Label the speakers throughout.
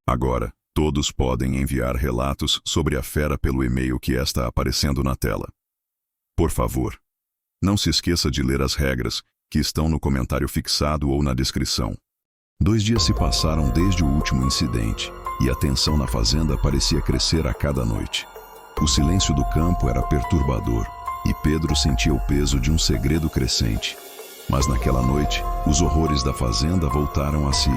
Speaker 1: Agora, todos podem enviar relatos sobre a fera pelo e-mail que está aparecendo na tela. Por favor, não se esqueça de ler as regras, que estão no comentário fixado ou na descrição. 2 dias se passaram desde o último incidente, e a tensão na fazenda parecia crescer a cada noite. O silêncio do campo era perturbador, e Pedro sentia o peso de um segredo crescente. Mas naquela noite, os horrores da fazenda voltaram a se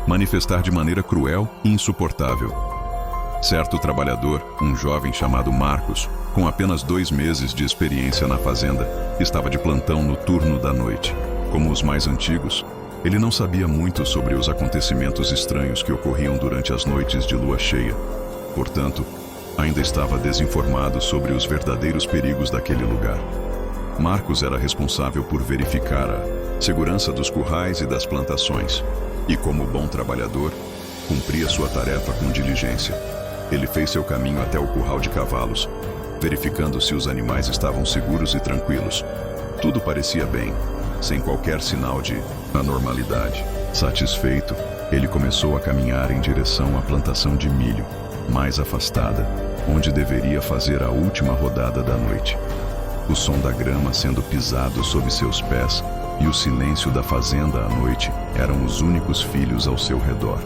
Speaker 1: manifestar de maneira cruel e insuportável. Certo trabalhador, um jovem chamado Marcos, com apenas 2 meses de experiência na fazenda, estava de plantão no turno da noite. Como os mais antigos, ele não sabia muito sobre os acontecimentos estranhos que ocorriam durante as noites de lua cheia. Portanto, ainda estava desinformado sobre os verdadeiros perigos daquele lugar. Marcos era responsável por verificar a segurança dos currais e das plantações, e como bom trabalhador, cumpria sua tarefa com diligência. Ele fez seu caminho até o curral de cavalos, verificando se os animais estavam seguros e tranquilos. Tudo parecia bem, sem qualquer sinal de anormalidade. Satisfeito, ele começou a caminhar em direção à plantação de milho, mais afastada, onde deveria fazer a última rodada da noite. O som da grama sendo pisado sob seus pés e o silêncio da fazenda à noite eram os únicos filhos ao seu redor.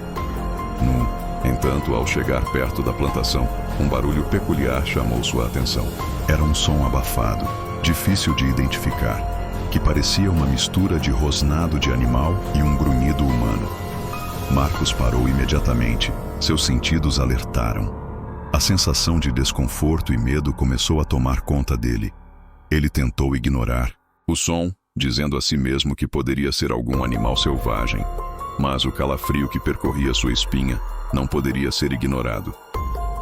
Speaker 1: No entanto, ao chegar perto da plantação, um barulho peculiar chamou sua atenção. Era um som abafado, difícil de identificar, que parecia uma mistura de rosnado de animal e um grunhido humano. Marcos parou imediatamente, seus sentidos alertaram. A sensação de desconforto e medo começou a tomar conta dele. Ele tentou ignorar o som, dizendo a si mesmo que poderia ser algum animal selvagem, mas o calafrio que percorria sua espinha não poderia ser ignorado.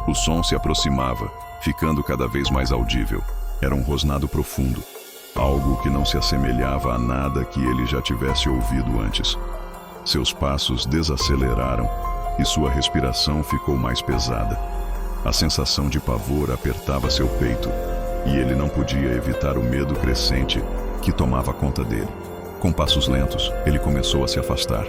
Speaker 1: O som se aproximava, ficando cada vez mais audível. Era um rosnado profundo, algo que não se assemelhava a nada que ele já tivesse ouvido antes. Seus passos desaceleraram e sua respiração ficou mais pesada. A sensação de pavor apertava seu peito, e ele não podia evitar o medo crescente que tomava conta dele. Com passos lentos, ele começou a se afastar,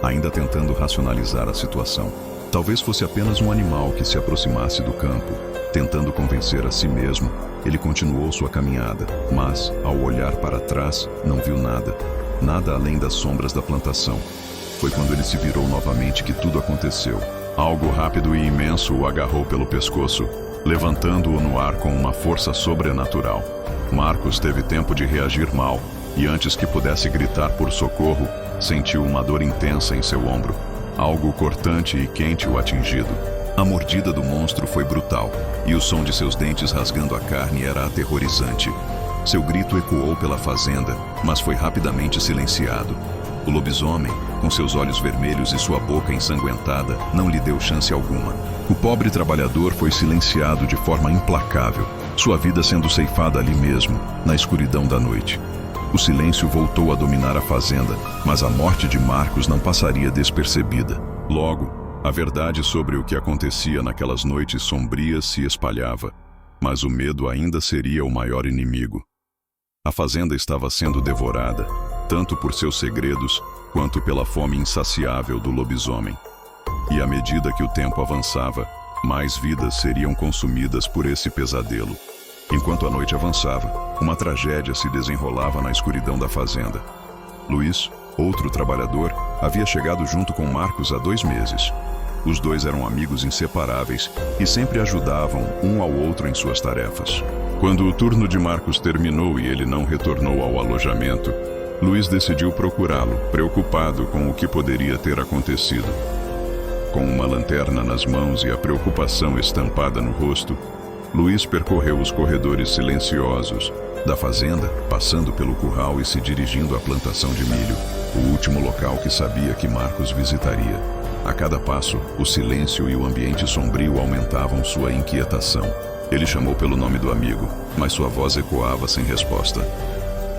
Speaker 1: ainda tentando racionalizar a situação. Talvez fosse apenas um animal que se aproximasse do campo. Tentando convencer a si mesmo, ele continuou sua caminhada, mas, ao olhar para trás, não viu nada. Nada além das sombras da plantação. Foi quando ele se virou novamente que tudo aconteceu. Algo rápido e imenso o agarrou pelo pescoço, levantando-o no ar com uma força sobrenatural. Marcos teve tempo de reagir mal, e antes que pudesse gritar por socorro, sentiu uma dor intensa em seu ombro. Algo cortante e quente o atingido. A mordida do monstro foi brutal, e o som de seus dentes rasgando a carne era aterrorizante. Seu grito ecoou pela fazenda, mas foi rapidamente silenciado. O lobisomem, com seus olhos vermelhos e sua boca ensanguentada, não lhe deu chance alguma. O pobre trabalhador foi silenciado de forma implacável, sua vida sendo ceifada ali mesmo, na escuridão da noite. O silêncio voltou a dominar a fazenda, mas a morte de Marcos não passaria despercebida. Logo, a verdade sobre o que acontecia naquelas noites sombrias se espalhava, mas o medo ainda seria o maior inimigo. A fazenda estava sendo devorada, tanto por seus segredos, quanto pela fome insaciável do lobisomem. E à medida que o tempo avançava, mais vidas seriam consumidas por esse pesadelo. Enquanto a noite avançava, uma tragédia se desenrolava na escuridão da fazenda. Luiz, outro trabalhador, havia chegado junto com Marcos há 2 meses. Os dois eram amigos inseparáveis e sempre ajudavam um ao outro em suas tarefas. Quando o turno de Marcos terminou e ele não retornou ao alojamento, Luiz decidiu procurá-lo, preocupado com o que poderia ter acontecido. Com uma lanterna nas mãos e a preocupação estampada no rosto, Luiz percorreu os corredores silenciosos da fazenda, passando pelo curral e se dirigindo à plantação de milho, o último local que sabia que Marcos visitaria. A cada passo, o silêncio e o ambiente sombrio aumentavam sua inquietação. Ele chamou pelo nome do amigo, mas sua voz ecoava sem resposta.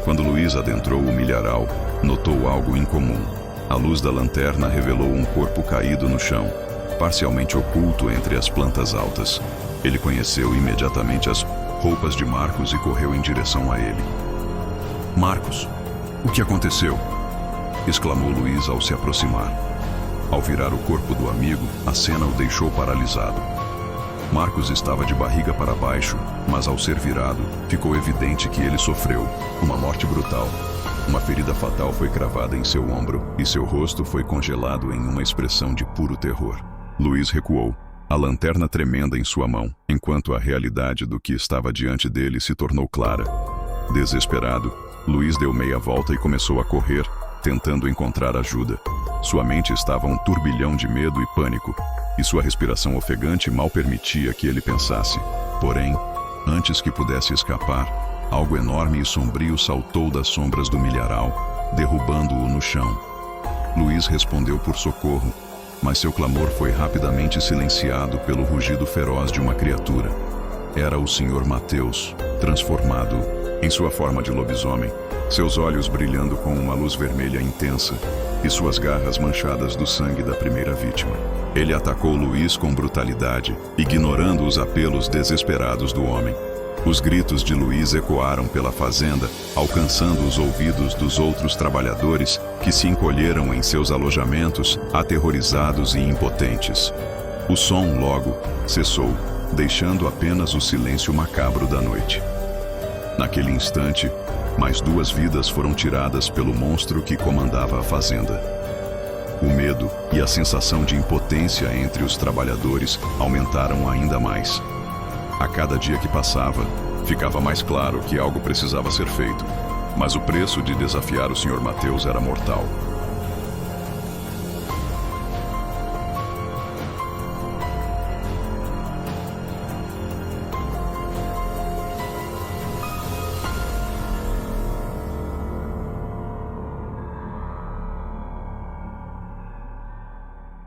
Speaker 1: Quando Luiz adentrou o milharal, notou algo incomum. A luz da lanterna revelou um corpo caído no chão, parcialmente oculto entre as plantas altas. Ele conheceu imediatamente as roupas de Marcos e correu em direção a ele. Marcos, o que aconteceu? exclamou Luiz ao se aproximar. Ao virar o corpo do amigo, a cena o deixou paralisado. Marcos estava de barriga para baixo, mas ao ser virado, ficou evidente que ele sofreu uma morte brutal. Uma ferida fatal foi cravada em seu ombro e seu rosto foi congelado em uma expressão de puro terror. Luiz recuou, a lanterna tremenda em sua mão, enquanto a realidade do que estava diante dele se tornou clara. Desesperado, Luiz deu meia volta e começou a correr, tentando encontrar ajuda. Sua mente estava um turbilhão de medo e pânico, e sua respiração ofegante mal permitia que ele pensasse. Porém, antes que pudesse escapar, algo enorme e sombrio saltou das sombras do milharal, derrubando-o no chão. Luiz respondeu por socorro, mas seu clamor foi rapidamente silenciado pelo rugido feroz de uma criatura. Era o Sr. Mateus, transformado em sua forma de lobisomem, seus olhos brilhando com uma luz vermelha intensa e suas garras manchadas do sangue da primeira vítima. Ele atacou Luiz com brutalidade, ignorando os apelos desesperados do homem. Os gritos de Luiz ecoaram pela fazenda, alcançando os ouvidos dos outros trabalhadores que se encolheram em seus alojamentos, aterrorizados e impotentes. O som logo cessou, deixando apenas o silêncio macabro da noite. Naquele instante, mais 2 vidas foram tiradas pelo monstro que comandava a fazenda. O medo e a sensação de impotência entre os trabalhadores aumentaram ainda mais. A cada dia que passava, ficava mais claro que algo precisava ser feito, mas o preço de desafiar o Sr. Mateus era mortal.